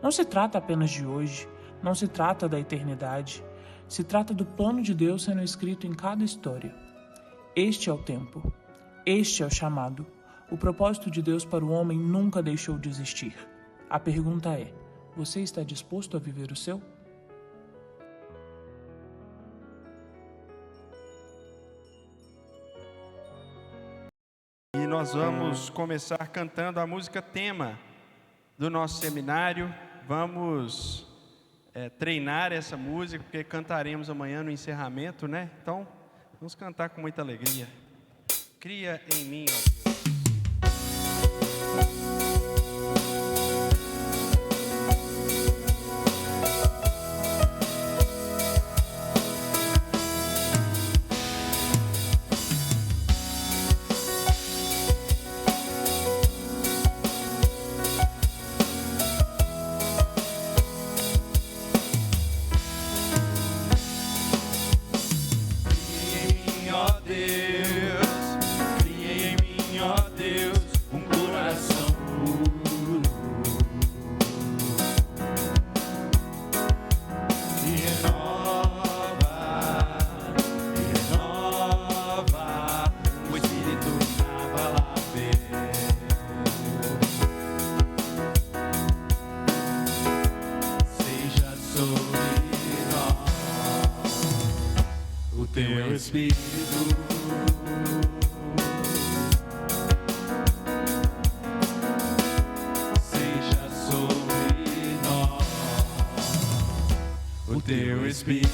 Não se trata apenas de hoje, não se trata da eternidade, se trata do plano de Deus sendo escrito em cada história. Este é o tempo, este é o chamado. O propósito de Deus para o homem nunca deixou de existir. A pergunta é: você está disposto a viver o seu? E nós vamos começar cantando a música tema do nosso seminário. Vamos treinar essa música, porque cantaremos amanhã no encerramento, né? Então, vamos cantar com muita alegria. Cria em mim, ó Deus. Espírito, seja sobre nós o teu Espírito.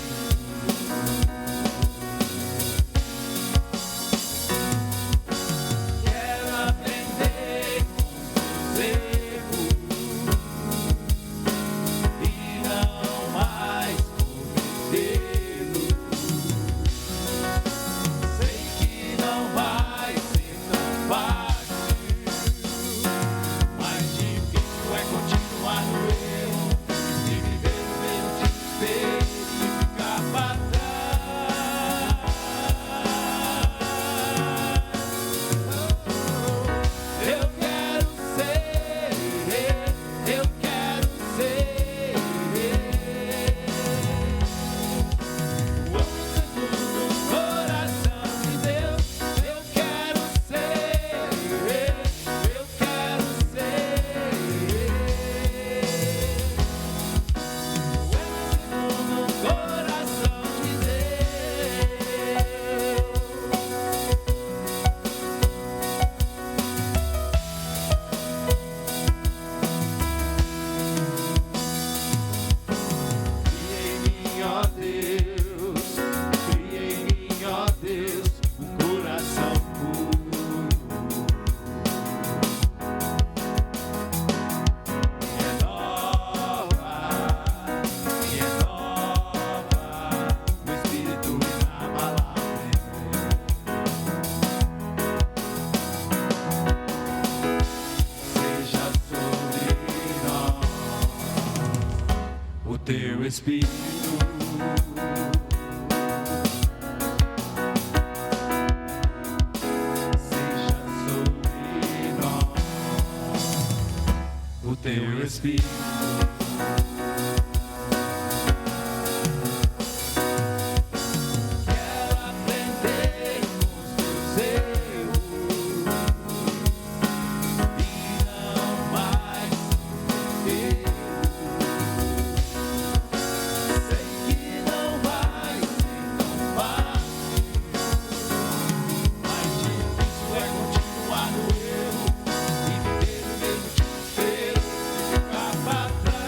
Ficar pra trás.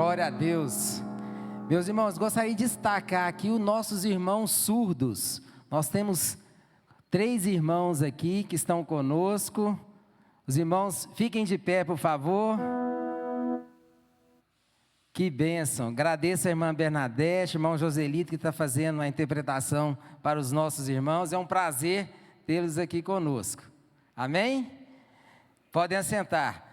Glória a Deus. Meus irmãos, gostaria de destacar aqui os nossos irmãos surdos. Nós temos 3 irmãos aqui que estão conosco. Os irmãos, fiquem de pé, por favor. Que bênção. Agradeço a irmã Bernadette, irmão Joselito, que está fazendo a interpretação para os nossos irmãos. É um prazer tê-los aqui conosco. Amém? Podem assentar.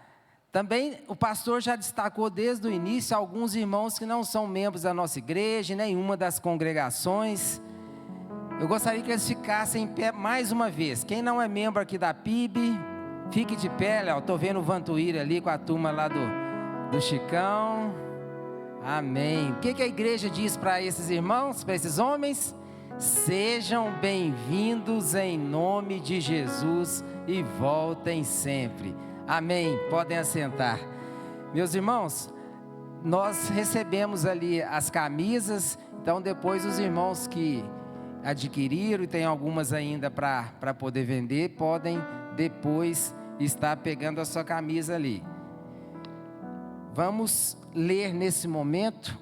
Também o pastor já destacou desde o início alguns irmãos que não são membros da nossa igreja, nenhuma das congregações. Eu gostaria que eles ficassem em pé mais uma vez. Quem não é membro aqui da PIB, fique de pé, Léo. Estou vendo o Vantuíra ali com a turma lá do Chicão. Amém. O que a igreja diz para esses irmãos, para esses homens? Sejam bem-vindos em nome de Jesus e voltem sempre. Amém. Podem assentar. Meus irmãos, nós recebemos ali as camisas, então depois os irmãos que adquiriram e tem algumas ainda para poder vender, podem depois estar pegando a sua camisa ali. Vamos ler nesse momento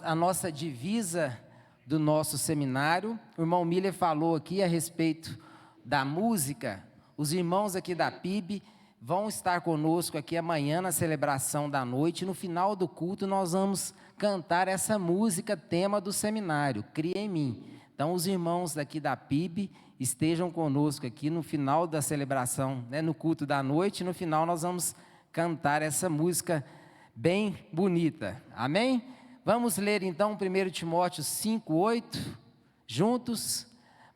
a nossa divisa do nosso seminário. O irmão Miller falou aqui a respeito da música. Os irmãos aqui da PIB vão estar conosco aqui amanhã na celebração da noite. No final do culto nós vamos cantar essa música, tema do seminário, Cria em Mim. Então os irmãos daqui da PIB estejam conosco aqui no final da celebração, né, no culto da noite. No final nós vamos cantar essa música bem bonita. Amém? Vamos ler então 1 Timóteo 5:8 juntos.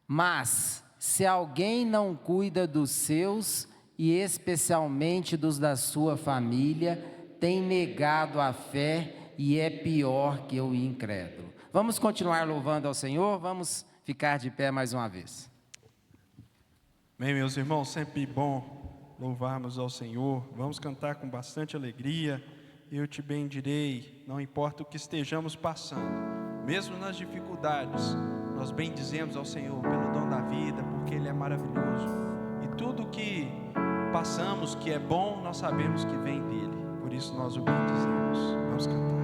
Mas se alguém não cuida dos seus, e especialmente dos da sua família, tem negado a fé e é pior que o incrédulo. Vamos continuar louvando ao Senhor, vamos ficar de pé mais uma vez. Bem, meus irmãos, sempre bom louvarmos ao Senhor. Vamos cantar com bastante alegria. Eu te bendirei, não importa o que estejamos passando, mesmo nas dificuldades, nós bendizemos ao Senhor pelo dom da vida, porque Ele é maravilhoso. E tudo que passamos, que é bom, nós sabemos que vem dEle, por isso nós o bendizemos. Vamos cantar.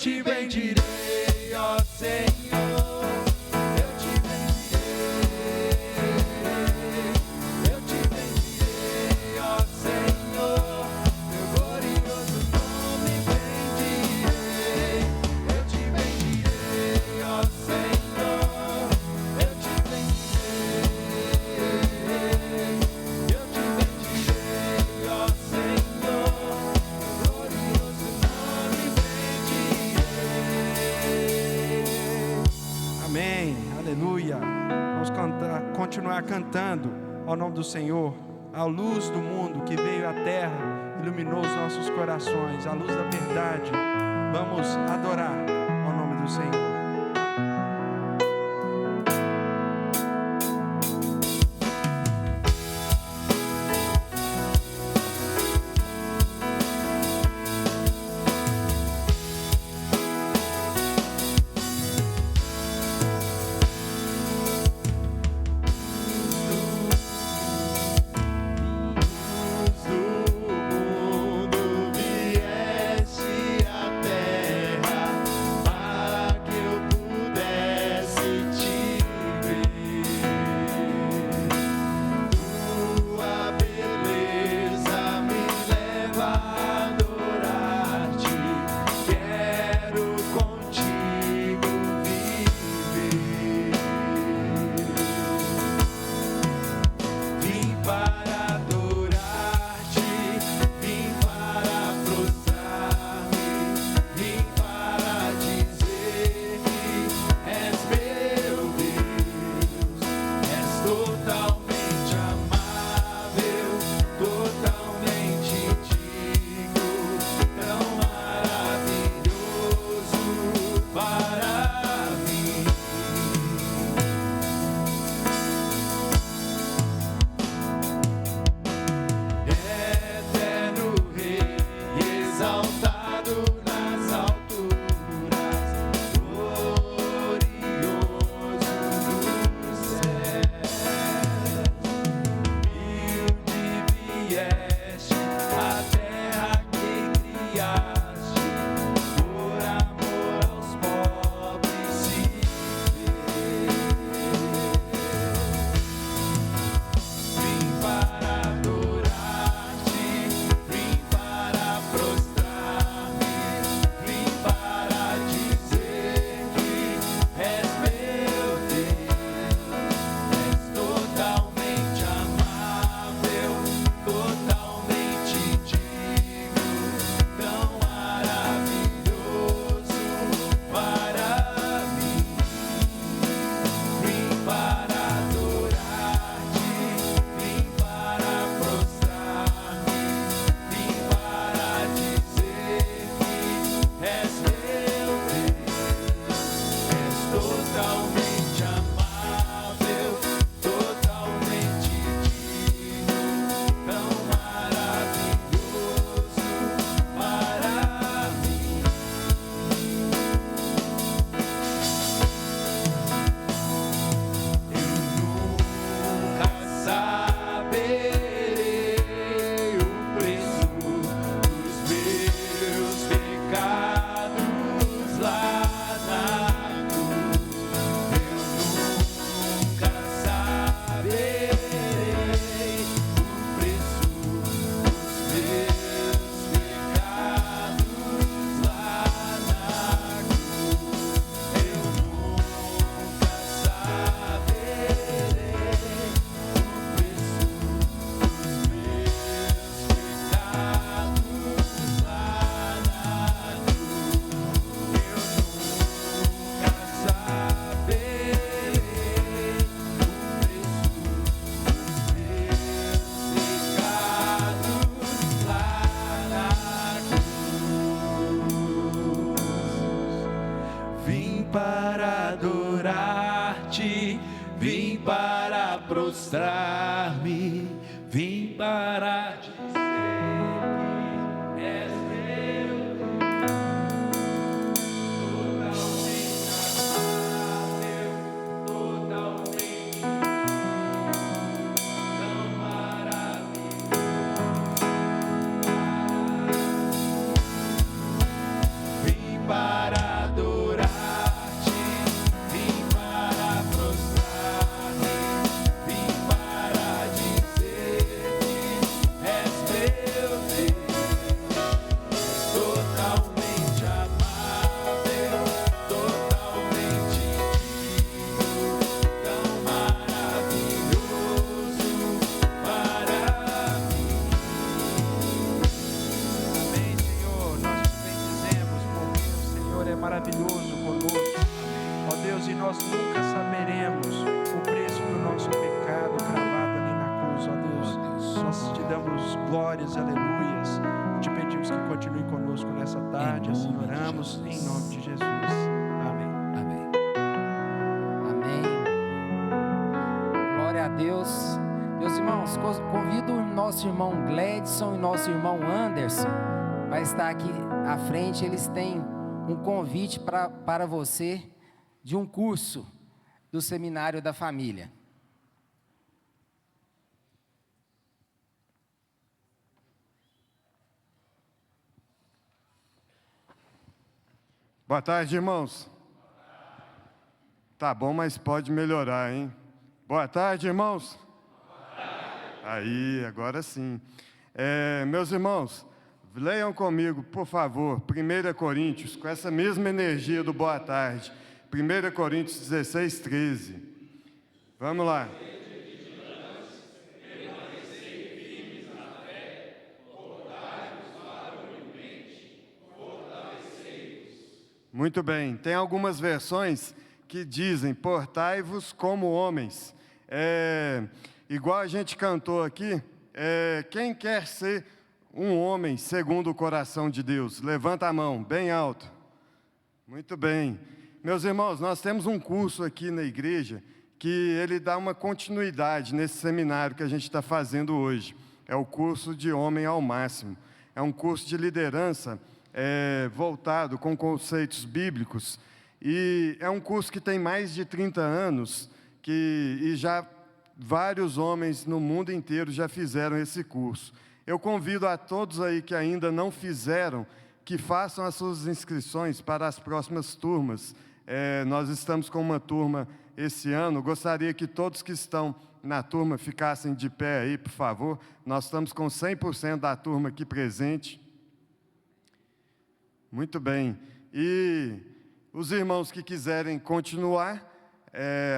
te bendirei, ó Senhor. Eu te bendirei, eu te bendirei, ó Senhor. Teu glorioso nome bendirei. Eu te bendirei, ó Senhor. Eu te bendirei, eu te bendirei, ó Senhor. Teu glorioso nome bendirei. Amém, aleluia. Vamos continuar cantando ao nome do Senhor. A luz do mundo que veio à terra iluminou os nossos corações, a luz da verdade. Vamos adorar ao nome do Senhor. Vim para prostrar-me, vim para dizer que és meu Deus, totalmente amável, totalmente tão maravilhoso. Vim para maravilhoso conosco. Ó Deus, e nós nunca saberemos o preço do nosso pecado cravado ali na cruz. Ó Deus, nós te damos glórias, aleluias. Te pedimos que continue conosco nessa tarde. Assim oramos em nome de Jesus. Amém. Amém. Amém. Glória a Deus. Meus irmãos, convido o nosso irmão Gledson e nosso irmão Anderson. Vai estar aqui à frente. Eles têm um convite para você de um curso do Seminário da Família. Boa tarde, irmãos. Tá bom, mas pode melhorar, hein? Boa tarde, irmãos. Aí, agora sim. Meus irmãos, leiam comigo, por favor, 1 Coríntios, com essa mesma energia do boa tarde. 1 Coríntios 16, 13. Vamos lá. Muito bem, tem algumas versões que dizem, portai-vos como homens. Igual a gente cantou aqui, quem quer ser um homem segundo o coração de Deus? Levanta a mão, bem alto. Muito bem. Meus irmãos, nós temos um curso aqui na igreja que ele dá uma continuidade nesse seminário que a gente está fazendo hoje. É o curso de Homem ao Máximo. É um curso de liderança voltado com conceitos bíblicos, e é um curso que tem mais de 30 anos, e já vários homens no mundo inteiro já fizeram esse curso. Eu convido a todos aí que ainda não fizeram, que façam as suas inscrições para as próximas turmas. Nós estamos com uma turma esse ano, gostaria que todos que estão na turma ficassem de pé aí, por favor. Nós estamos com 100% da turma aqui presente. Muito bem. E os irmãos que quiserem continuar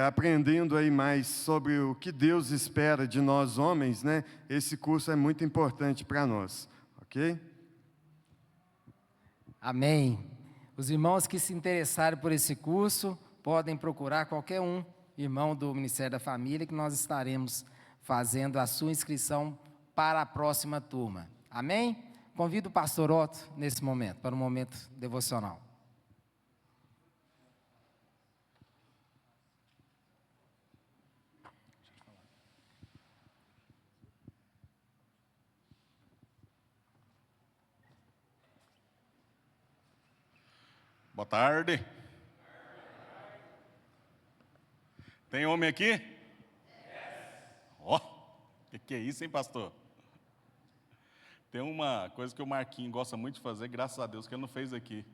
aprendendo aí mais sobre o que Deus espera de nós homens, né? Esse curso é muito importante para nós, ok? Amém. Os irmãos que se interessarem por esse curso, podem procurar qualquer um irmão do Ministério da Família, que nós estaremos fazendo a sua inscrição para a próxima turma. Amém? Convido o pastor Otto, nesse momento, para um momento devocional. Boa tarde. Tem homem aqui? Ó, que é isso, hein, pastor? Tem uma coisa que o Marquinhos gosta muito de fazer, graças a Deus que ele não fez aqui.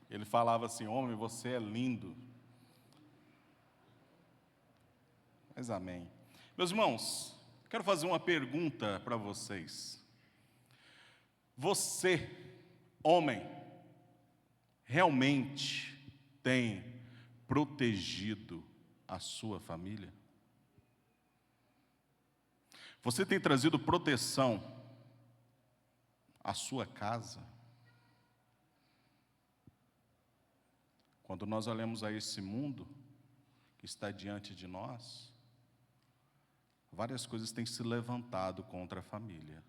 Ele falava assim, homem, você é lindo. Mas amém. Meus irmãos, quero fazer uma pergunta para vocês. Você, homem, realmente tem protegido a sua família? Você tem trazido proteção à sua casa? Quando nós olhamos a esse mundo que está diante de nós, várias coisas têm se levantado contra a família.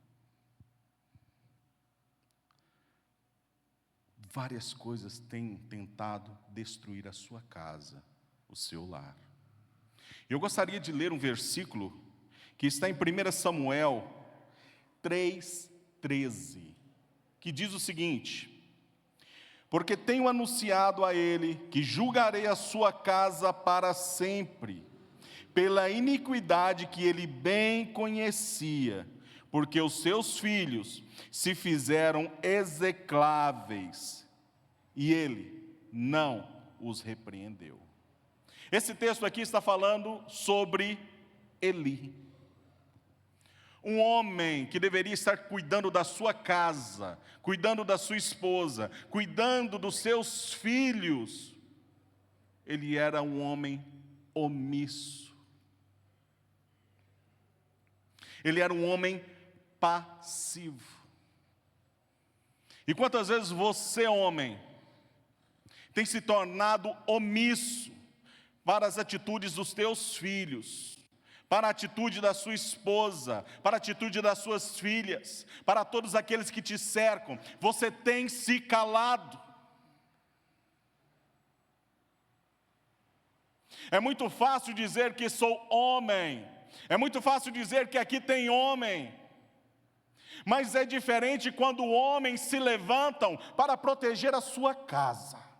Várias coisas têm tentado destruir a sua casa, o seu lar. Eu gostaria de ler um versículo que está em 1 Samuel 3:13, que diz o seguinte: porque tenho anunciado a ele que julgarei a sua casa para sempre, pela iniquidade que ele bem conhecia, porque os seus filhos se fizeram execráveis, e ele não os repreendeu. Esse texto aqui está falando sobre Eli. Um homem que deveria estar cuidando da sua casa, cuidando da sua esposa, cuidando dos seus filhos. Ele era um homem omisso. Ele era um homem passivo. E quantas vezes você, homem, tem se tornado omisso para as atitudes dos teus filhos, para a atitude da sua esposa, para a atitude das suas filhas, para todos aqueles que te cercam, você tem se calado. É muito fácil dizer que sou homem, é muito fácil dizer que aqui tem homem, mas é diferente quando homens se levantam para proteger a sua casa.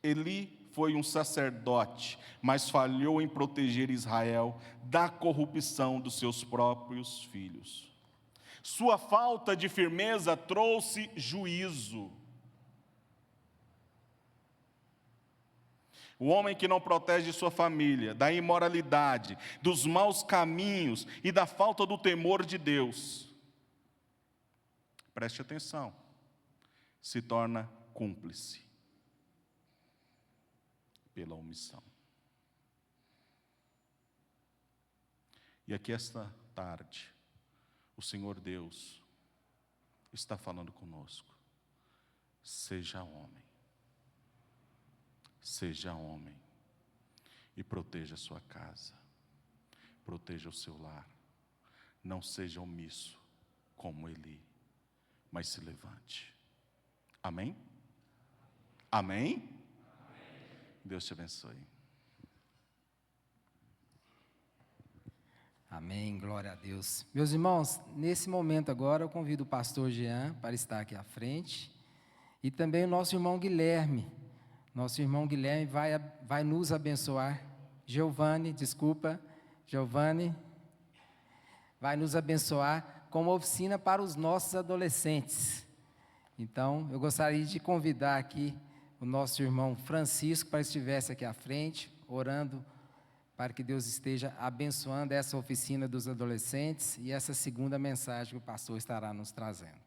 Eli foi um sacerdote, mas falhou em proteger Israel da corrupção dos seus próprios filhos. Sua falta de firmeza trouxe juízo. O homem que não protege sua família da imoralidade, dos maus caminhos e da falta do temor de Deus, preste atenção, se torna cúmplice pela omissão. E aqui esta tarde, o Senhor Deus está falando conosco. Seja homem. Seja homem e proteja a sua casa, proteja o seu lar. Não seja omisso como Eli, mas se levante. Amém? Amém? Deus te abençoe. Amém, glória a Deus. Meus irmãos, nesse momento agora eu convido o pastor Jean para estar aqui à frente e também o nosso irmão Guilherme. Nosso irmão Guilherme vai nos abençoar. Giovanni vai nos abençoar com uma oficina para os nossos adolescentes. Então, eu gostaria de convidar aqui o nosso irmão Francisco para que estivesse aqui à frente, orando para que Deus esteja abençoando essa oficina dos adolescentes e essa segunda mensagem que o pastor estará nos trazendo.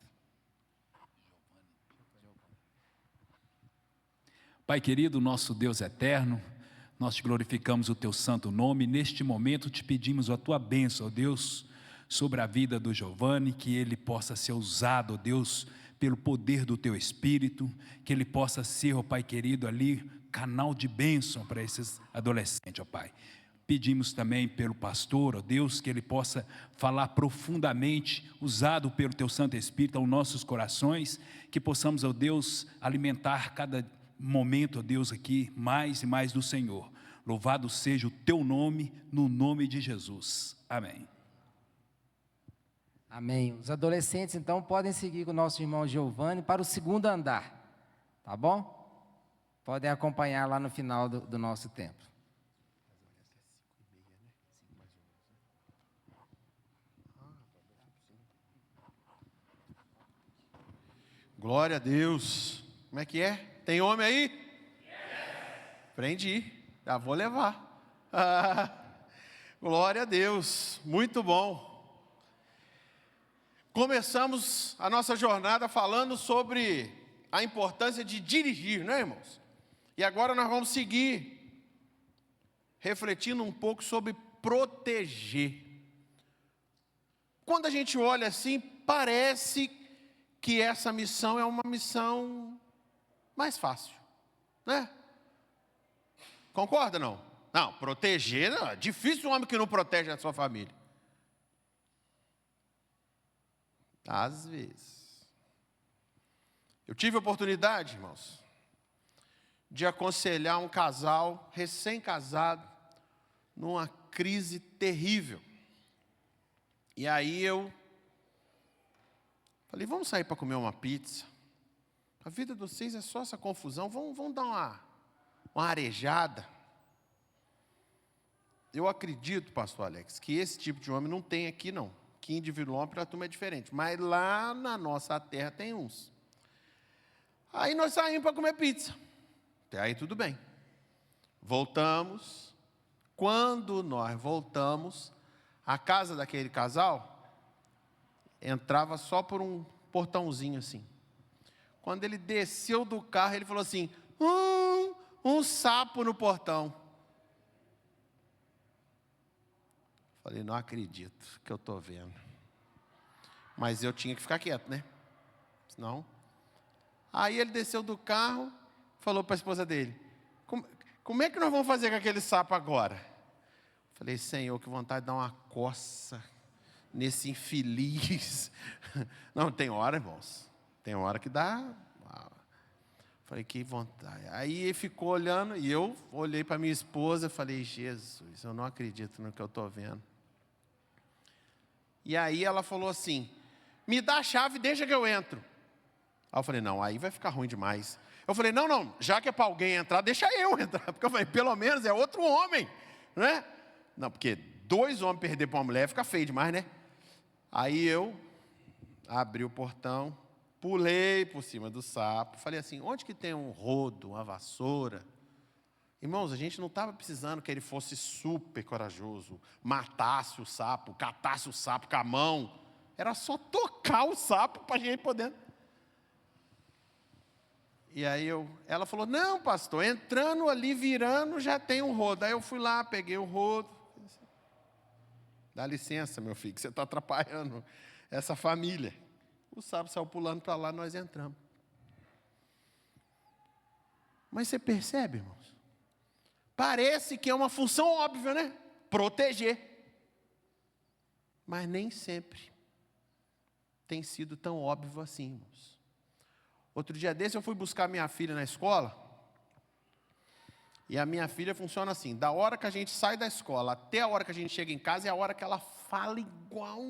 Pai querido, nosso Deus eterno, nós te glorificamos o teu santo nome. Neste momento te pedimos a tua bênção, ó Deus, sobre a vida do Giovanni, que ele possa ser usado, ó Deus, pelo poder do teu Espírito, que ele possa ser, ó Pai querido, ali, canal de bênção para esses adolescentes, ó Pai. Pedimos também pelo pastor, ó Deus, que ele possa falar profundamente, usado pelo teu Santo Espírito aos nossos corações, que possamos, ó Deus, alimentar cada momento, ó Deus, aqui, mais e mais do Senhor. Louvado seja o teu nome, no nome de Jesus. Amém. Amém. Os adolescentes, então, podem seguir com o nosso irmão Giovanni para o segundo andar, tá bom? Podem acompanhar lá no final do nosso tempo. Glória a Deus. Como é que é? Tem homem aí? Prendi, já vou levar. Glória a Deus, muito bom. Começamos a nossa jornada falando sobre a importância de dirigir, né, irmãos? E agora nós vamos seguir refletindo um pouco sobre proteger. Quando a gente olha assim, parece que essa missão é uma missão mais fácil, né? Concorda, não? Não, proteger, não, é difícil um homem que não protege a sua família. Às vezes. Eu tive a oportunidade, irmãos, de aconselhar um casal recém-casado numa crise terrível. E aí eu falei, vamos sair para comer uma pizza. A vida de vocês é só essa confusão, vamos dar uma arejada. Eu acredito, pastor Alex, que esse tipo de homem não tem aqui não. Aqui em Divinópolis a turma é diferente, mas lá na nossa terra tem uns. Aí nós saímos para comer pizza. Até aí tudo bem. Voltamos. Quando nós voltamos, a casa daquele casal entrava só por um portãozinho assim. Quando ele desceu do carro, ele falou assim, um sapo no portão. Falei, não acredito que eu estou vendo. Mas eu tinha que ficar quieto, né? Senão... Aí ele desceu do carro, falou para a esposa dele, como é que nós vamos fazer com aquele sapo agora? Falei, Senhor, que vontade de dar uma coça nesse infeliz. Não, tem hora, irmãos. Tem hora que dá. Falei, que vontade. Aí ele ficou olhando e eu olhei para minha esposa e falei, Jesus, eu não acredito no que eu estou vendo. E aí ela falou assim, me dá a chave, deixa que eu entro. Aí eu falei, não, aí vai ficar ruim demais. Eu falei, não, já que é para alguém entrar, deixa eu entrar. Porque eu falei, pelo menos é outro homem, né? Não, porque 2 homens perder para uma mulher fica feio demais, né? Aí eu abri o portão, pulei por cima do sapo, falei assim, onde que tem um rodo, uma vassoura? Irmãos, a gente não estava precisando que ele fosse super corajoso, matasse o sapo, catasse o sapo com a mão. Era só tocar o sapo para a gente poder... E aí ela falou, não, pastor, entrando ali, virando, já tem um rodo. Aí eu fui lá, peguei o rodo. Dá licença, meu filho, que você está atrapalhando essa família. O sapo saiu pulando para lá, nós entramos. Mas você percebe, irmãos? Parece que é uma função óbvia, né? Proteger. Mas nem sempre tem sido tão óbvio assim, irmãos. Outro dia desse eu fui buscar minha filha na escola, e a minha filha funciona assim, da hora que a gente sai da escola até a hora que a gente chega em casa, é a hora que ela fala igual.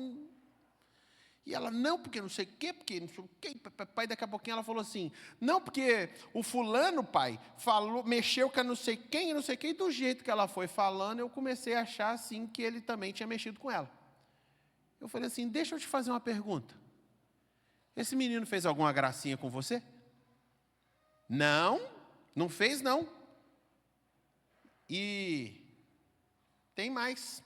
E ela, não, porque não sei o quê, porque não sei o quê, pai, daqui a pouquinho ela falou assim, não, porque o fulano, pai, falou, mexeu com não sei quem, e do jeito que ela foi falando, eu comecei a achar assim que ele também tinha mexido com ela. Eu falei assim, deixa eu te fazer uma pergunta. Esse menino fez alguma gracinha com você? Não, não fez não. E tem mais.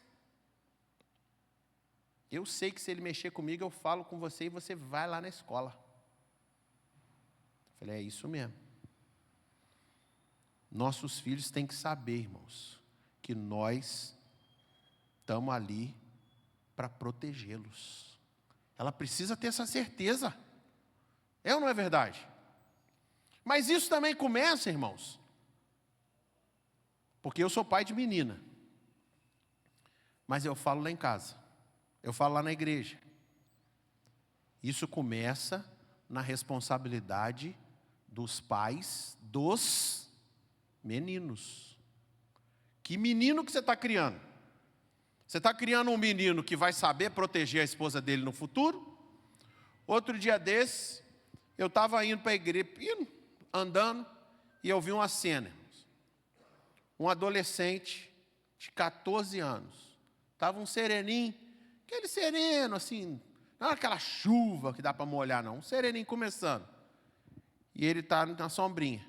Eu sei que se ele mexer comigo, eu falo com você e você vai lá na escola. Eu falei, é isso mesmo. Nossos filhos têm que saber, irmãos, que nós estamos ali para protegê-los. Ela precisa ter essa certeza. É ou não é verdade? Mas isso também começa, irmãos, porque eu sou pai de menina. Mas eu falo lá em casa. Eu falo lá na igreja. Isso começa na responsabilidade dos pais dos meninos. Que menino que você está criando? Você está criando um menino que vai saber proteger a esposa dele no futuro? Outro dia desse, eu estava indo para a igreja, andando, e eu vi uma cena. Um adolescente de 14 anos. Estava um sereninho, aquele sereno assim, não é aquela chuva que dá para molhar não, um sereninho começando. E ele está na sombrinha.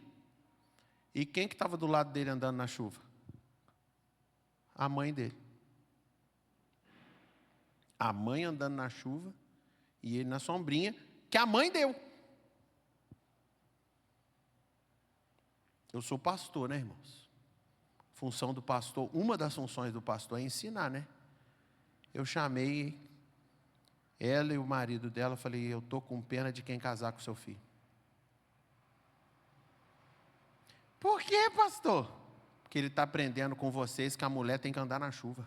E quem que estava do lado dele andando na chuva? A mãe dele. A mãe andando na chuva e ele na sombrinha, que a mãe deu. Eu sou pastor, né, irmãos? Função do pastor, uma das funções do pastor é ensinar, né? Eu chamei ela e o marido dela, falei, eu estou com pena de quem casar com seu filho. Por quê, pastor? Porque ele está aprendendo com vocês que a mulher tem que andar na chuva.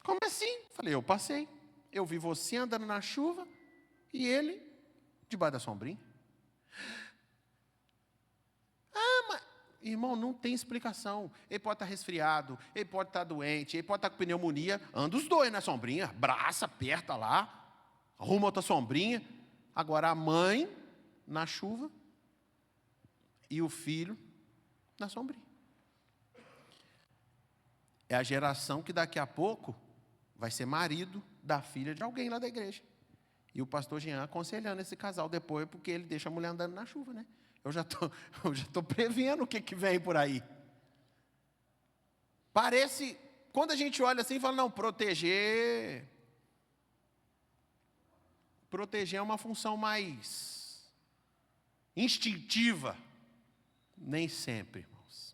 Como assim? Falei, eu passei. Eu vi você andando na chuva e ele debaixo da sombrinha. Ah, mas, irmão, não tem explicação. Ele pode estar resfriado, ele pode estar doente, ele pode estar com pneumonia. Anda os dois na sombrinha, abraça, aperta lá, arruma outra sombrinha. Agora a mãe na chuva e o filho na sombrinha. É a geração que daqui a pouco vai ser marido da filha de alguém lá da igreja. E o pastor Jean aconselhando esse casal depois, porque ele deixa a mulher andando na chuva, né? Eu já estou prevendo o que vem por aí. Parece, quando a gente olha assim, fala, não, proteger é uma função mais instintiva. Nem sempre, irmãos.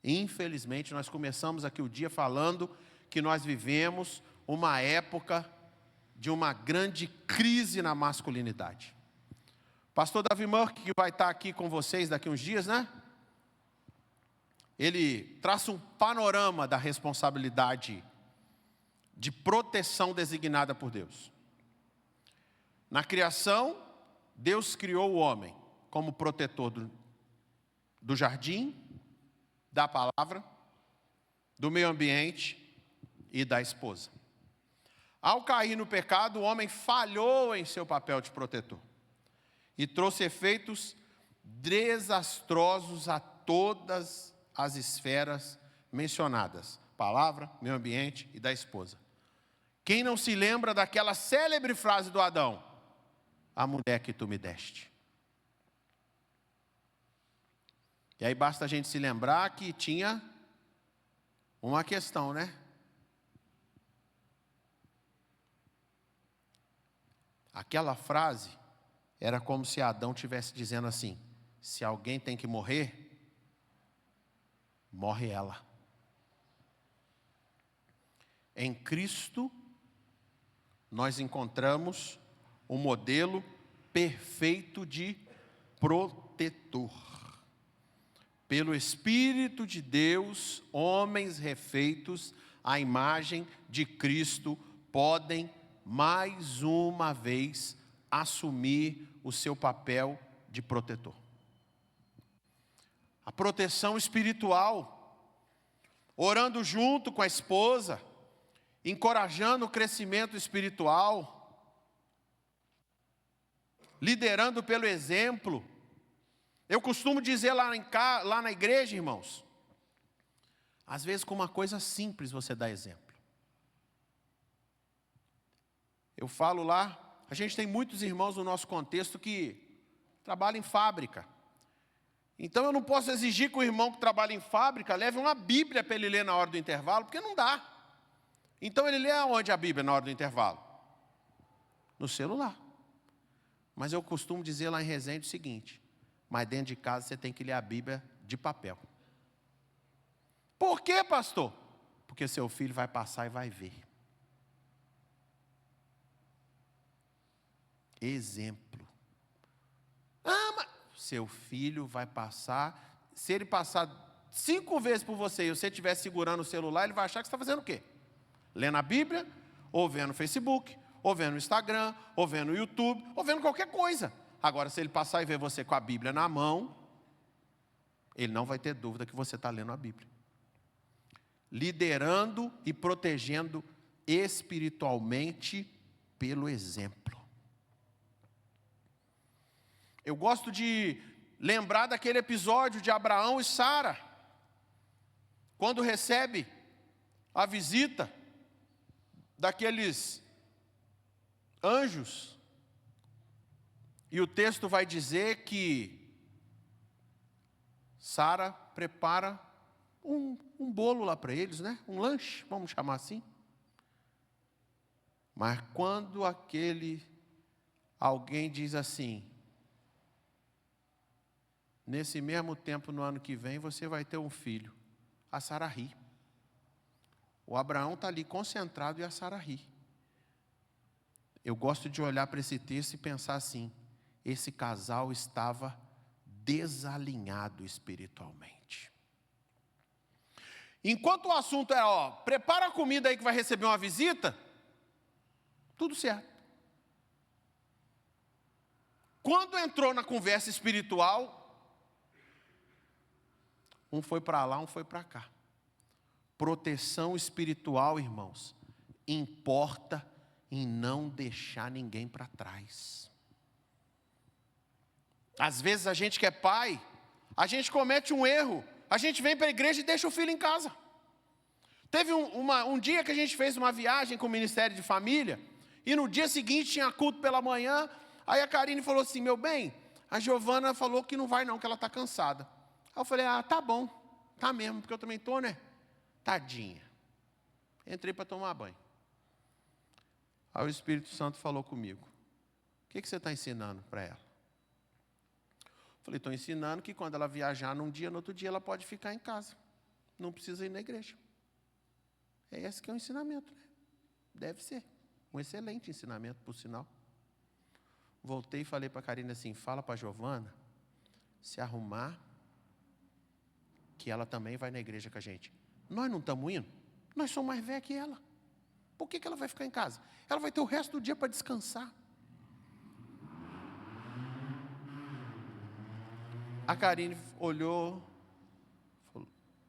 Infelizmente, nós começamos aqui o dia falando que nós vivemos uma época de uma grande crise na masculinidade. Pastor Davi Murk, que vai estar aqui com vocês daqui uns dias, né? Ele traça um panorama da responsabilidade de proteção designada por Deus. Na criação, Deus criou o homem como protetor do jardim, da palavra, do meio ambiente e da esposa. Ao cair no pecado, o homem falhou em seu papel de protetor e trouxe efeitos desastrosos a todas as esferas mencionadas: palavra, meio ambiente e da esposa. Quem não se lembra daquela célebre frase do Adão: a mulher que tu me deste? E aí basta a gente se lembrar que tinha uma questão, né? Aquela frase era como se Adão estivesse dizendo assim: se alguém tem que morrer, morre ela. Em Cristo, nós encontramos um modelo perfeito de protetor. Pelo Espírito de Deus, homens refeitos à imagem de Cristo podem, mais uma vez, assumir o seu papel de protetor. A proteção espiritual, orando junto com a esposa, encorajando o crescimento espiritual, liderando pelo exemplo. Eu costumo dizer lá na igreja, irmãos, às vezes com uma coisa simples você dá exemplo. Eu falo lá, a gente tem muitos irmãos no nosso contexto que trabalham em fábrica. Então eu não posso exigir que o irmão que trabalha em fábrica leve uma Bíblia para ele ler na hora do intervalo, porque não dá. Então ele lê aonde a Bíblia na hora do intervalo? No celular. Mas eu costumo dizer lá em Resende o seguinte: mas dentro de casa você tem que ler a Bíblia de papel. Por quê, pastor? Porque seu filho vai passar e vai ver. Exemplo. Mas seu filho vai passar, se ele passar 5 vezes por você e você estiver segurando o celular, ele vai achar que você está fazendo o quê? Lendo a Bíblia, ou vendo o Facebook, ou vendo o Instagram, ou vendo o YouTube, ou vendo qualquer coisa. Agora, se ele passar e ver você com a Bíblia na mão, ele não vai ter dúvida que você está lendo a Bíblia. Liderando e protegendo espiritualmente pelo exemplo. Eu gosto de lembrar daquele episódio de Abraão e Sara, quando recebe a visita daqueles anjos. E o texto vai dizer que Sara prepara um bolo lá para eles, né? Um lanche, vamos chamar assim. Mas quando alguém diz assim: nesse mesmo tempo, no ano que vem, você vai ter um filho, a Sara ri. O Abraão está ali concentrado e a Sara ri. Eu gosto de olhar para esse texto e pensar assim: esse casal estava desalinhado espiritualmente. Enquanto o assunto era, prepara a comida aí que vai receber uma visita, tudo certo. Quando entrou na conversa espiritual, um foi para lá, um foi para cá. Proteção espiritual, irmãos, importa em não deixar ninguém para trás. Às vezes a gente que é pai, a gente comete um erro, a gente vem para a igreja e deixa o filho em casa. Teve um dia que a gente fez uma viagem com o Ministério de Família, e no dia seguinte tinha culto pela manhã, aí a Karine falou assim: meu bem, a Giovana falou que não vai não, que ela está cansada. Aí eu falei: tá bom, tá mesmo, porque eu também estou, né? Tadinha. Entrei para tomar banho. Aí o Espírito Santo falou comigo: o que você está ensinando para ela? Falei: estou ensinando que quando ela viajar num dia, no outro dia ela pode ficar em casa. Não precisa ir na igreja. É esse que é o ensinamento, né? Deve ser. Um excelente ensinamento, por sinal. Voltei e falei para a Karine assim, fala para a Giovana se arrumar, que ela também vai na igreja com a gente. Nós não estamos indo? Nós somos mais velhos que ela. Por que ela vai ficar em casa? Ela vai ter o resto do dia para descansar. A Karine olhou,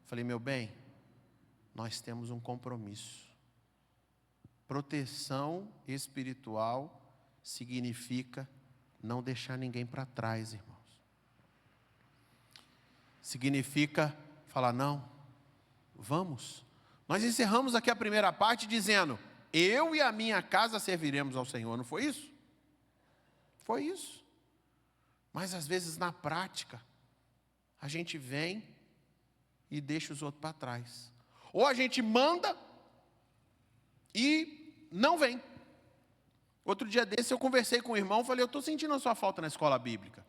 falei, meu bem, nós temos um compromisso. Proteção espiritual significa não deixar ninguém para trás, irmãos. Significa falar, não, vamos. Nós encerramos aqui a primeira parte dizendo, eu e a minha casa serviremos ao Senhor, não foi isso? Foi isso. Mas às vezes na prática, a gente vem e deixa os outros para trás. Ou a gente manda e não vem. Outro dia desse eu conversei com o irmão, falei, eu estou sentindo a sua falta na escola bíblica.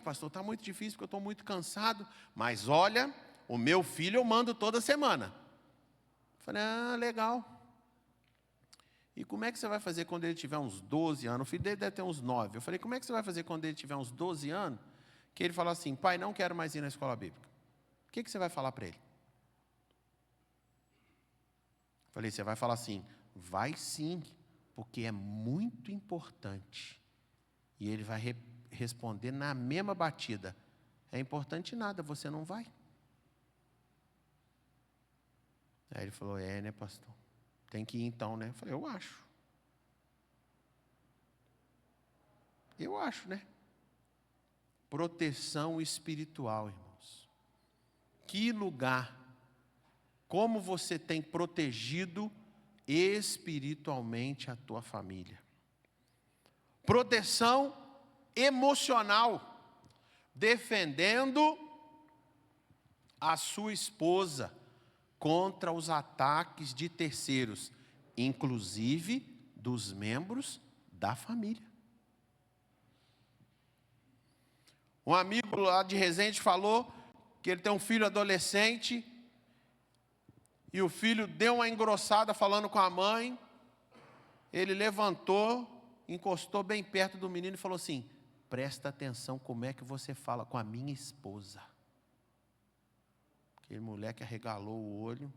Pastor, está muito difícil porque eu estou muito cansado, mas olha, o meu filho eu mando toda semana. Falei, legal. E como é que você vai fazer quando ele tiver uns 12 anos? O filho dele deve ter uns 9. Eu falei, como é que você vai fazer quando ele tiver uns 12 anos? Que ele fala assim, pai, não quero mais ir na escola bíblica. O que você vai falar para ele? Falei, você vai falar assim, vai sim, porque é muito importante. E ele vai responder na mesma batida, é importante nada, você não vai. Aí ele falou, né, pastor? Tem que ir então, né? Eu falei, eu acho. Eu acho, né? Proteção espiritual, irmãos. Que lugar, como você tem protegido espiritualmente a tua família. Proteção emocional, defendendo a sua esposa contra os ataques de terceiros, inclusive dos membros da família. Um amigo lá de Resende falou que ele tem um filho adolescente e o filho deu uma engrossada falando com a mãe. Ele levantou, encostou bem perto do menino e falou assim, presta atenção como é que você fala com a minha esposa. Aquele moleque arregalou o olho.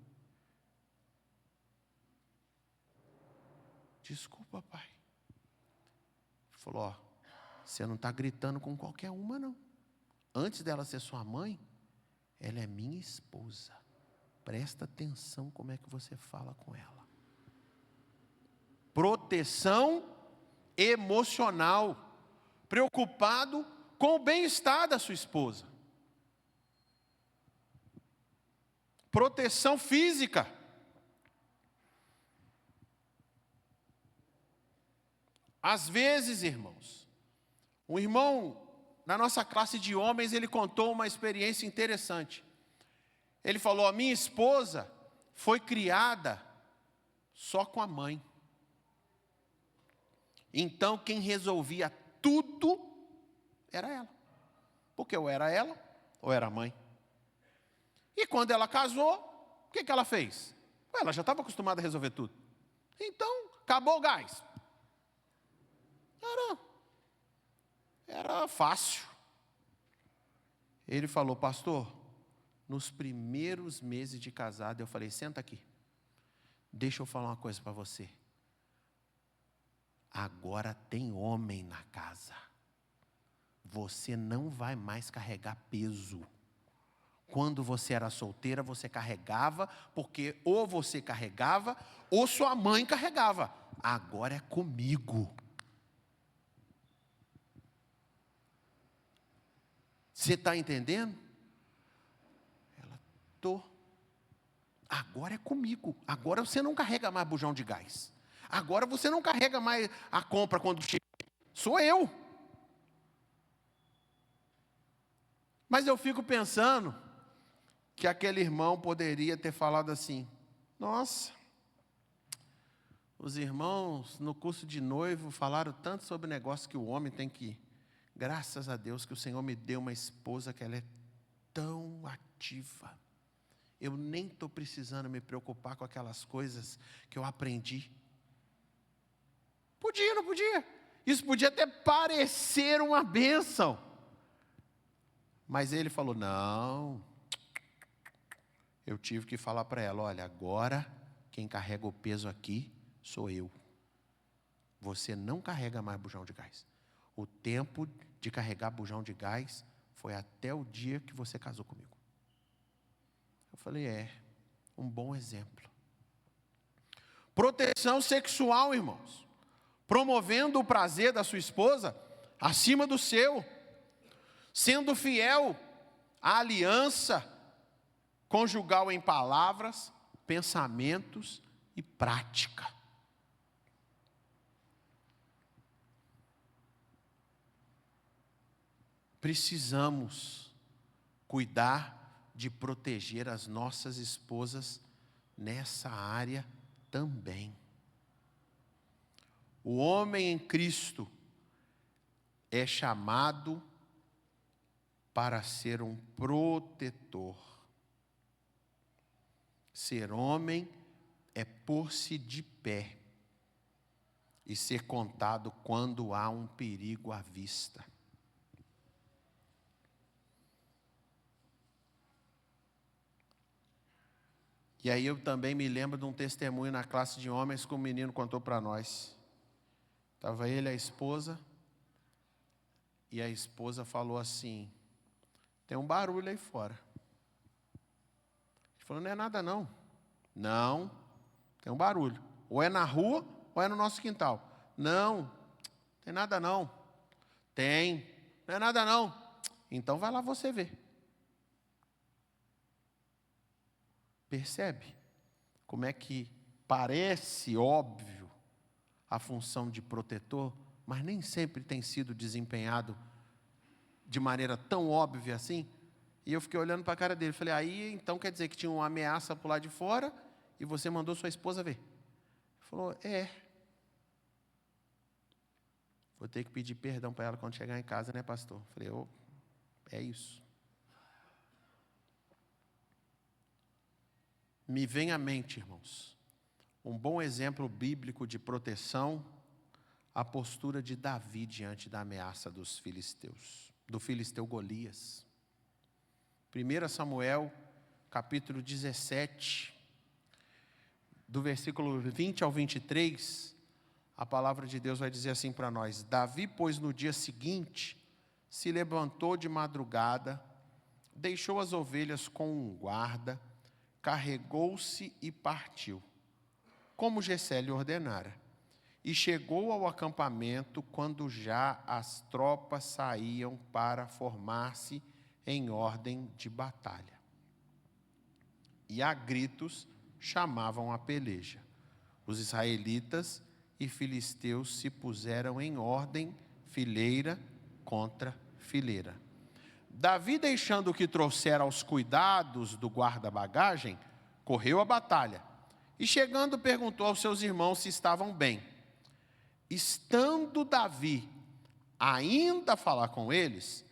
Desculpa, pai. Ele falou, você não está gritando com qualquer uma, não. Antes dela ser sua mãe, ela é minha esposa. Presta atenção como é que você fala com ela. Proteção emocional. Preocupado com o bem-estar da sua esposa. Proteção física. Às vezes, irmãos, um irmão na nossa classe de homens, ele contou uma experiência interessante. Ele falou, a minha esposa foi criada só com a mãe. Então, quem resolvia tudo era ela. Porque ou era ela, ou era a mãe. E quando ela casou, o que ela fez? Ela já estava acostumada a resolver tudo. Então, acabou o gás. Era fácil. Ele falou, pastor, nos primeiros meses de casado, eu falei, senta aqui. Deixa eu falar uma coisa para você. Agora tem homem na casa. Você não vai mais carregar peso. Quando você era solteira, você carregava, porque ou você carregava, ou sua mãe carregava. Agora é comigo. Você está entendendo? Ela, tô. Agora é comigo. Agora você não carrega mais bujão de gás. Agora você não carrega mais a compra quando chega. Sou eu. Mas eu fico pensando que aquele irmão poderia ter falado assim, nossa, os irmãos no curso de noivo falaram tanto sobre o negócio que o homem tem que, graças a Deus que o Senhor me deu uma esposa que ela é tão ativa. Eu nem estou precisando me preocupar com aquelas coisas que eu aprendi Podia, não podia? Isso podia até parecer uma bênção. Mas ele falou, não. Eu tive que falar para ela, olha, agora quem carrega o peso aqui sou eu. Você não carrega mais bujão de gás. O tempo de carregar bujão de gás foi até o dia que você casou comigo. Eu falei, um bom exemplo. Proteção sexual, irmãos. Promovendo o prazer da sua esposa acima do seu. Sendo fiel à aliança conjugal em palavras, pensamentos e prática. Precisamos cuidar de proteger as nossas esposas nessa área também. O homem em Cristo é chamado para ser um protetor. Ser homem é pôr-se de pé e ser contado quando há um perigo à vista. E aí eu também me lembro de um testemunho na classe de homens que o menino contou para nós. Estava ele e a esposa, e a esposa falou assim, tem um barulho aí fora. Ele falou, não é nada não. Não, tem um barulho. Ou é na rua, ou é no nosso quintal. Não, tem nada não. Tem, não é nada não. Então vai lá você ver. Percebe como é que parece óbvio a função de protetor, mas nem sempre tem sido desempenhado de maneira tão óbvia assim? E eu fiquei olhando para a cara dele, falei, aí então quer dizer que tinha uma ameaça por lá de fora e você mandou sua esposa ver? Ele falou, vou ter que pedir perdão para ela quando chegar em casa, né, pastor? Eu falei, é isso. Me vem à mente, irmãos, um bom exemplo bíblico de proteção, a postura de Davi diante da ameaça dos filisteus, do filisteu Golias. 1 Samuel, capítulo 17, do versículo 20 ao 23, a palavra de Deus vai dizer assim para nós, Davi, pois no dia seguinte, se levantou de madrugada, deixou as ovelhas com um guarda, carregou-se e partiu, como Jessé lhe ordenara. E chegou ao acampamento quando já as tropas saíam para formar-se em ordem de batalha. E a gritos chamavam a peleja. Os israelitas e filisteus se puseram em ordem, fileira contra fileira. Davi, deixando o que trouxera aos cuidados do guarda-bagagem, correu à batalha. E chegando, perguntou aos seus irmãos se estavam bem. Estando Davi ainda a falar com eles,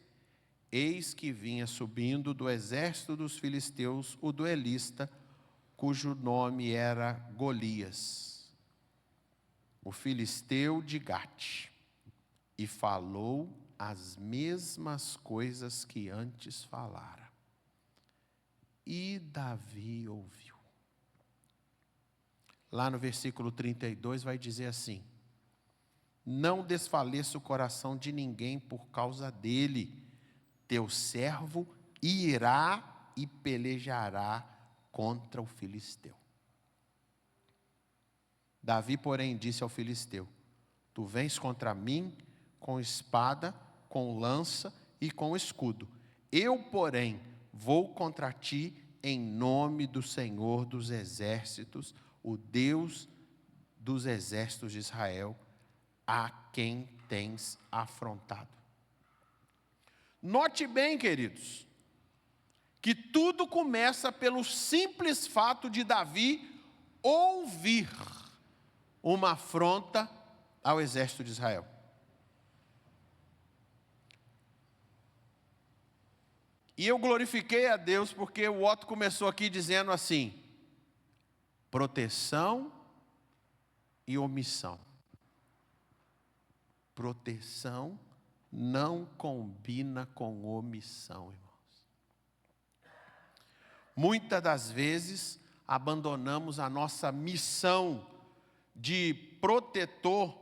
eis que vinha subindo do exército dos filisteus o duelista, cujo nome era Golias, o filisteu de Gate, e falou as mesmas coisas que antes falara. E Davi ouviu. Lá no versículo 32 vai dizer assim, não desfaleça o coração de ninguém por causa dele, teu servo irá e pelejará contra o filisteu. Davi, porém, disse ao filisteu, tu vens contra mim com espada, com lança e com escudo. Eu, porém, vou contra ti em nome do Senhor dos exércitos, o Deus dos exércitos de Israel, a quem tens afrontado. Note bem, queridos, que tudo começa pelo simples fato de Davi ouvir uma afronta ao exército de Israel. E eu glorifiquei a Deus porque o Otto começou aqui dizendo assim, proteção e omissão. Proteção não combina com omissão, irmãos. Muitas das vezes abandonamos a nossa missão de protetor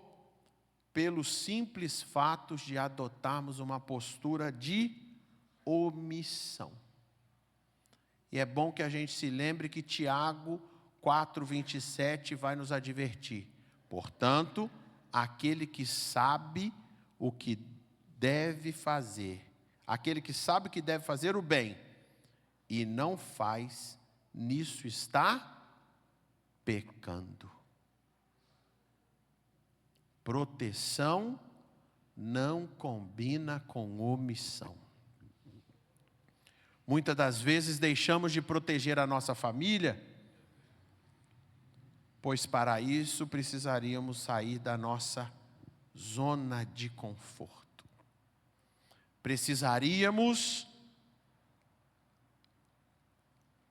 pelos simples fatos de adotarmos uma postura de omissão. E é bom que a gente se lembre que Tiago 4:27 vai nos advertir. Portanto, aquele que sabe o que deve fazer, aquele que sabe que deve fazer o bem e não faz, nisso está pecando. Proteção não combina com omissão. Muitas das vezes deixamos de proteger a nossa família, pois para isso precisaríamos sair da nossa zona de conforto. Precisaríamos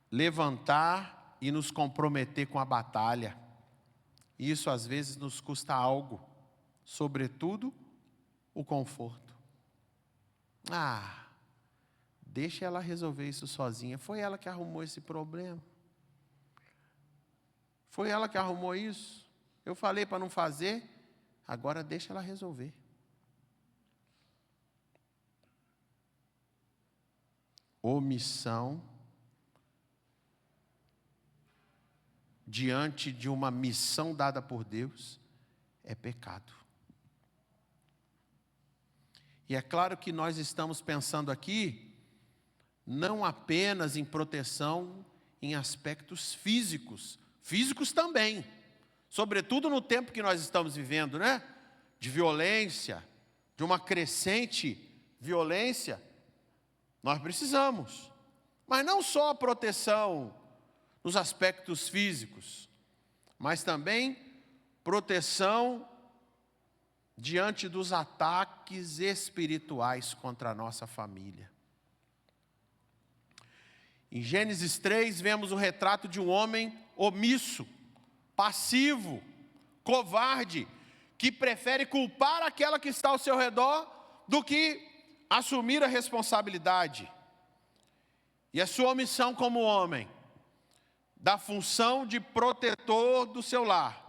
levantar e nos comprometer com a batalha. Isso às vezes nos custa algo, sobretudo o conforto. Deixa ela resolver isso sozinha. Foi ela que arrumou esse problema. Foi ela que arrumou isso. Eu falei para não fazer, agora deixa ela resolver. Omissão diante de uma missão dada por Deus é pecado. E é claro que nós estamos pensando aqui não apenas em proteção em aspectos físicos, físicos também, sobretudo no tempo que nós estamos vivendo, né? De violência, de uma crescente violência, nós precisamos. Mas não só a proteção nos aspectos físicos, mas também proteção diante dos ataques espirituais contra a nossa família. Em Gênesis 3, vemos o retrato de um homem omisso, passivo, covarde, que prefere culpar aquela que está ao seu redor do que assumir a responsabilidade. E a sua omissão como homem, da função de protetor do seu lar,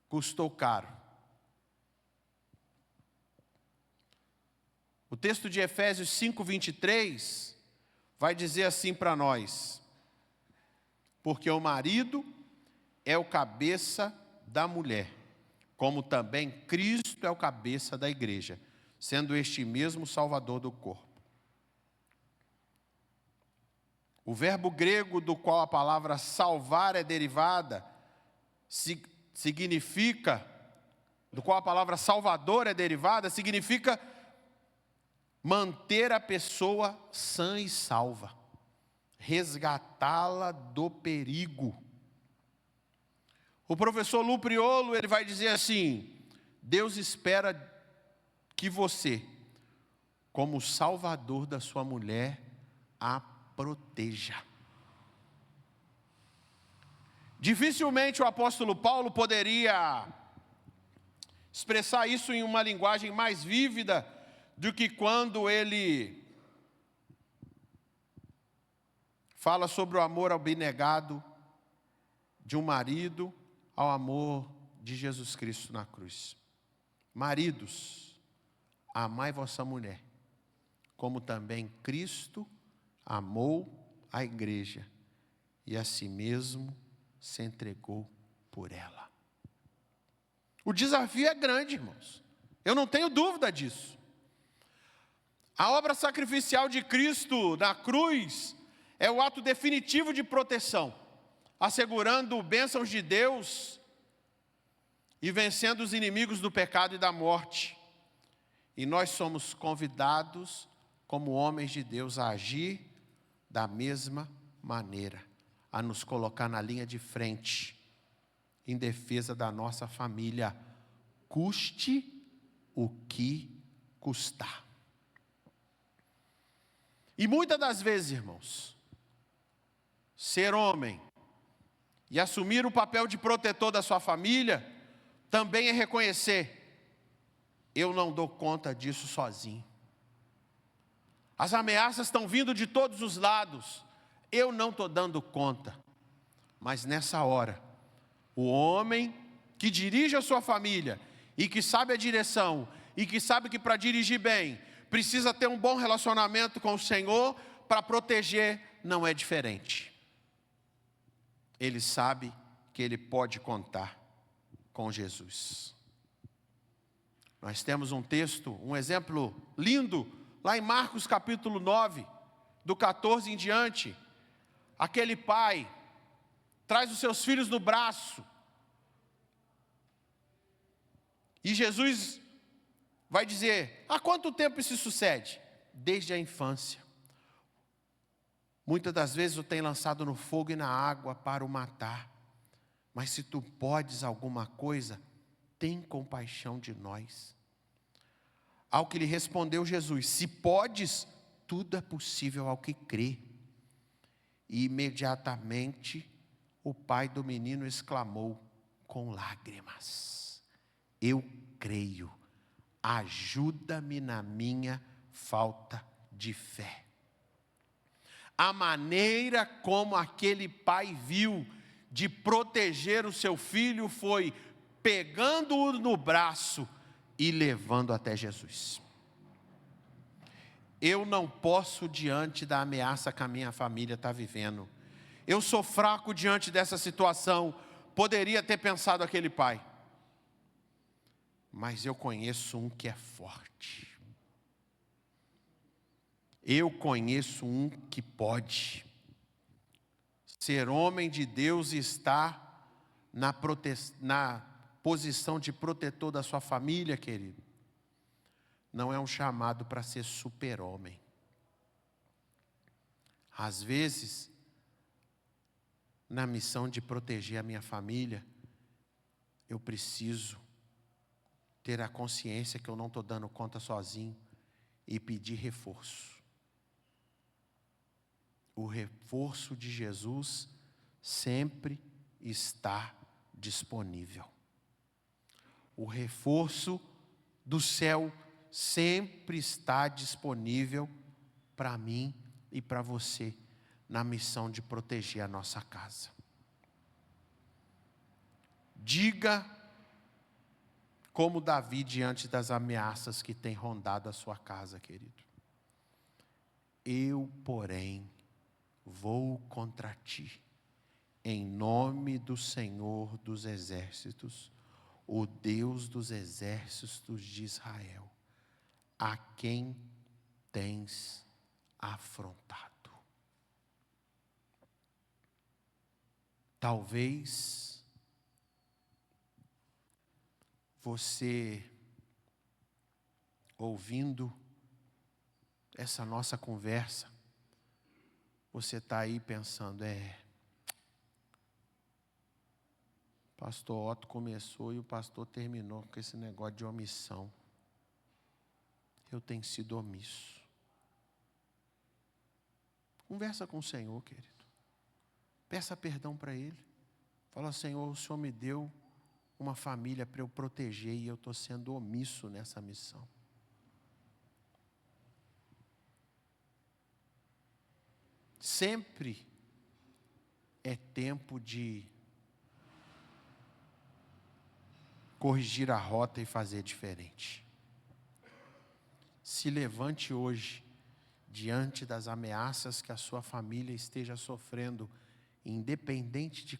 custou caro. O texto de Efésios 5:23 vai dizer assim para nós: porque o marido é o cabeça da mulher, como também Cristo é o cabeça da igreja, sendo este mesmo Salvador do corpo. O verbo grego do qual a palavra salvar é derivada, significa, do qual a palavra salvador é derivada, significa manter a pessoa sã e salva, resgatá-la do perigo. O professor Lu Priolo, ele vai dizer assim: Deus espera que você, como salvador da sua mulher, a proteja. Dificilmente o apóstolo Paulo poderia expressar isso em uma linguagem mais vívida do que quando ele fala sobre o amor abnegado de um marido ao amor de Jesus Cristo na cruz. Maridos, amai vossa mulher, como também Cristo amou a igreja e a si mesmo se entregou por ela. O desafio é grande, irmãos. Eu não tenho dúvida disso. A obra sacrificial de Cristo na cruz é o ato definitivo de proteção, assegurando bênçãos de Deus e vencendo os inimigos do pecado e da morte. E nós somos convidados, como homens de Deus, a agir da mesma maneira, a nos colocar na linha de frente, em defesa da nossa família, custe o que custar. E muitas das vezes, irmãos, ser homem e assumir o papel de protetor da sua família também é reconhecer eu não dou conta disso sozinho. As ameaças estão vindo de todos os lados, eu não estou dando conta. Mas nessa hora, o homem que dirige a sua família e que sabe a direção e que sabe que para dirigir bem precisa ter um bom relacionamento com o Senhor, para proteger não é diferente. Ele sabe que ele pode contar com Jesus. Nós temos um texto, um exemplo lindo, lá em Marcos capítulo 9, do 14 em diante. Aquele pai traz os seus filhos no braço, e Jesus vai dizer: há quanto tempo isso sucede? Desde a infância. Muitas das vezes o tem lançado no fogo e na água para o matar. Mas se tu podes alguma coisa, tem compaixão de nós. Ao que lhe respondeu Jesus: se podes, tudo é possível ao que crê. E imediatamente o pai do menino exclamou com lágrimas: eu creio, ajuda-me na minha falta de fé. A maneira como aquele pai viu de proteger o seu filho foi pegando-o no braço e levando até Jesus. Eu não posso diante da ameaça que a minha família está vivendo. Eu sou fraco diante dessa situação. Poderia ter pensado aquele pai. Mas eu conheço um que é forte. Eu conheço um que pode. Ser homem de Deus e estar na posição de protetor da sua família, querido, não é um chamado para ser super-homem. Às vezes, na missão de proteger a minha família, eu preciso ter a consciência que eu não estou dando conta sozinho e pedir reforço. O reforço de Jesus sempre está disponível. O reforço do céu sempre está disponível para mim e para você, na missão de proteger a nossa casa. Diga como Davi diante das ameaças que tem rondado a sua casa, querido. Eu, porém, vou contra ti, em nome do Senhor dos exércitos, o Deus dos exércitos de Israel, a quem tens afrontado. Talvez você, ouvindo essa nossa conversa, você está aí pensando: pastor Otto começou e o pastor terminou com esse negócio de omissão. Eu tenho sido omisso. Conversa com o Senhor, querido. Peça perdão para Ele. Fala: Senhor, o Senhor me deu uma família para eu proteger e eu estou sendo omisso nessa missão. Sempre é tempo de corrigir a rota e fazer diferente. Se levante hoje diante das ameaças que a sua família esteja sofrendo, independente de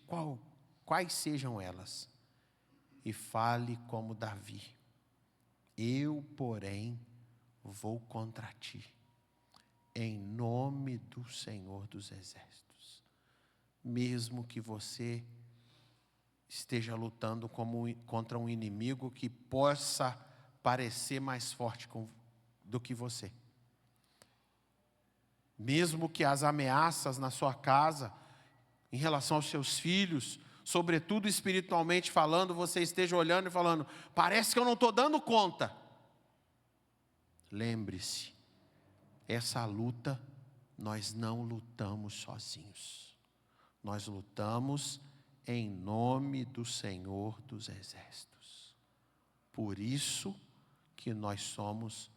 quais sejam elas, e fale como Davi: eu, porém, vou contra ti, em nome do Senhor dos exércitos. Mesmo que você esteja lutando contra um inimigo que possa parecer mais forte do que você. Mesmo que as ameaças na sua casa, em relação aos seus filhos, sobretudo espiritualmente falando, você esteja olhando e falando: parece que eu não estou dando conta. Lembre-se, essa luta nós não lutamos sozinhos. Nós lutamos em nome do Senhor dos exércitos. Por isso que nós somos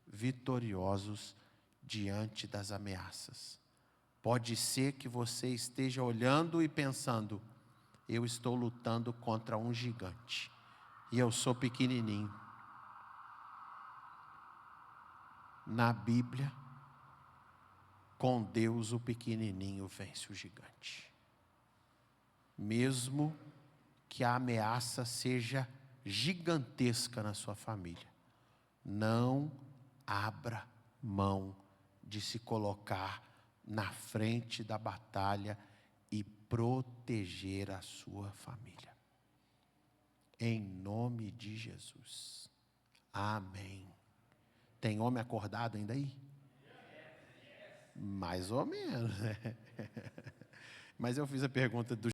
vitoriosos diante das ameaças. Pode ser que você esteja olhando e pensando: eu estou lutando contra um gigante e eu sou pequenininho. Na Bíblia, com Deus o pequenininho vence o gigante. Mesmo que a ameaça seja gigantesca na sua família, não abra mão de se colocar na frente da batalha e proteger a sua família. Em nome de Jesus. Amém. Tem homem acordado ainda aí? Mais ou menos, né? Mas eu fiz a pergunta do